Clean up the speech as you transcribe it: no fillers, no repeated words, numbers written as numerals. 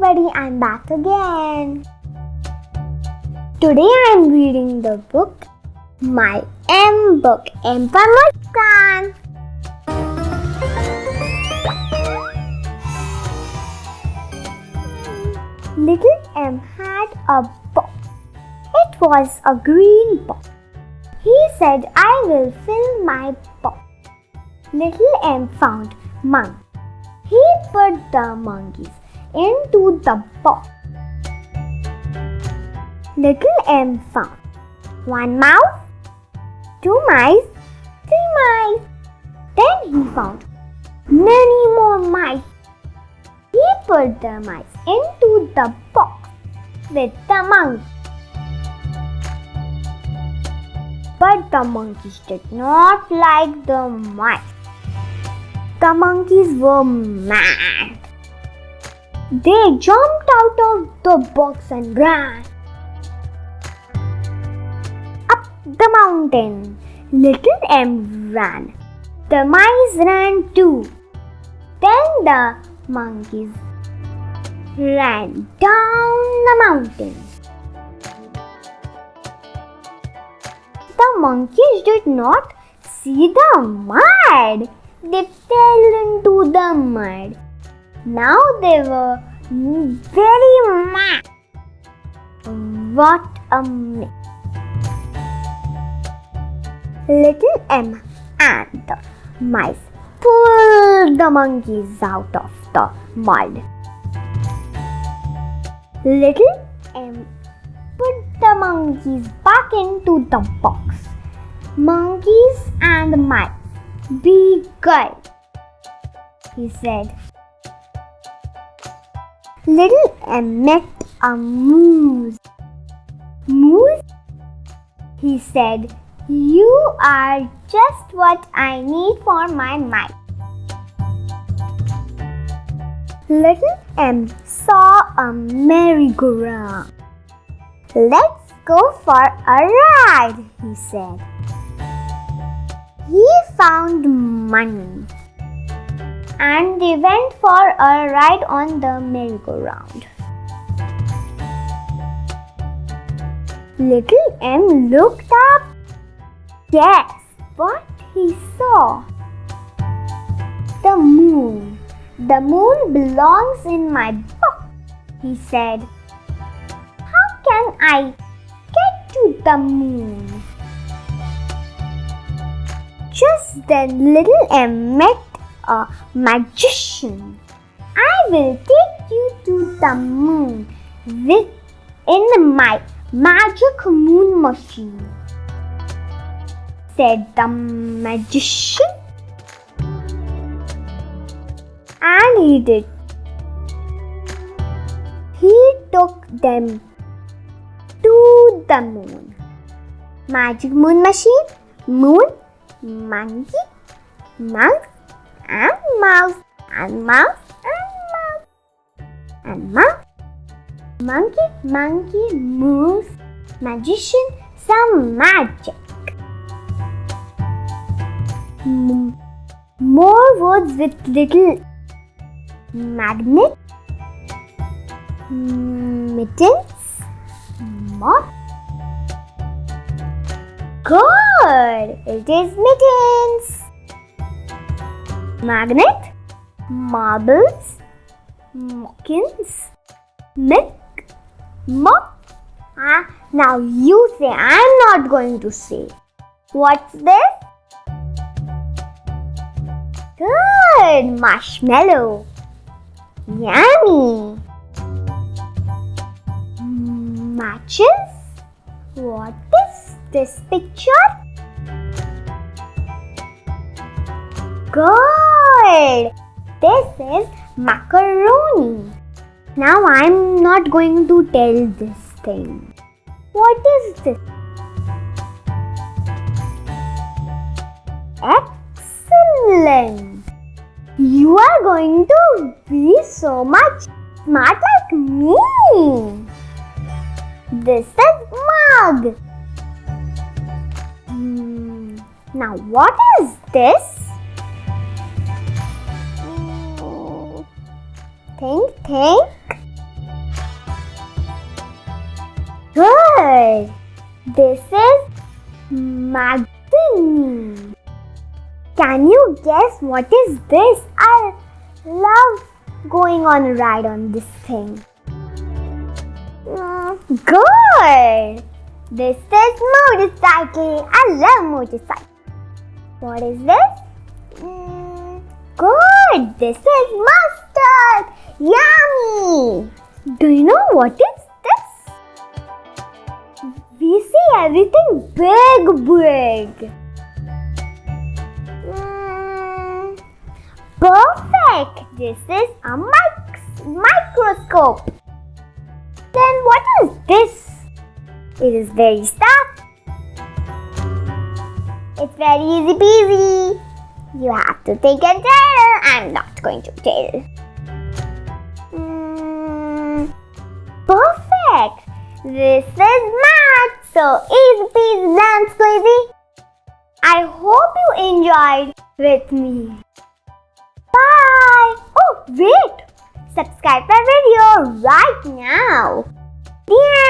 everybody, I'm back again. Today I'm reading the book My M Book, M for Muskaan. Little M had a book. It was a green book. He said, I will fill my book. Little M found monkey. He put the monkeys into the box. Little M found one mouse, two mice, three mice. Then he found many more mice. He put the mice into the box with the monkeys. But the monkeys did not like the mice. The monkeys were mad. They jumped out of the box and ran up the mountain. Little M ran. The mice ran too. Then the monkeys ran down the mountain. The monkeys did not see the mud. They fell into the mud. Now they were very mad. What a mess. Little M and the mice pulled the monkeys out of the mud. Little M put the monkeys back into the box. Monkeys and mice, be good, he said. Little M met a moose. Moose, he said, you are just what I need for my mice. Little M saw a merry-go-round. Let's go for a ride, he said. He found money and they went for a ride on the merry-go-round. Little M looked up. Guess what he saw? The moon. The moon belongs in my book, he said. How can I get to the moon? Just then Little M met a magician. I will take you to the moon in my magic moon machine, said the magician. And he did. He took them to the moon. Magic moon machine, moon, monkey, mouse, and mouse, and mouse, and mouse, and mouse. Monkey, moose, magician, some magic. More words with little magnet, mittens, moth. Good! It is mittens. Magnet, marbles, moccasins, milk, mop. Now you say, I'm not going to say. What's this? Good! Marshmallow. Yummy. Matches? What is this picture? Good! This is macaroni. Now I'm not going to tell this thing. What is this? Excellent! You are going to be so much smart like me. This is mug. Now what is this? Think. Good. This is magazine. Can you guess what is this? I love going on a ride on this thing. Good. This is motorcycle. I love motorcycle. What is this? Good. This is mustard. Yummy. Do you know what is this? We see everything big. Perfect. This is a microscope. Then what is this? It is very stuffed. It's very easy peasy. You have to think and tell. I'm not going to tell. Perfect. This is math. So easy peasy, lemon squeezy. I hope you enjoyed with me. Bye. Oh, wait. Subscribe my video right now. Yeah.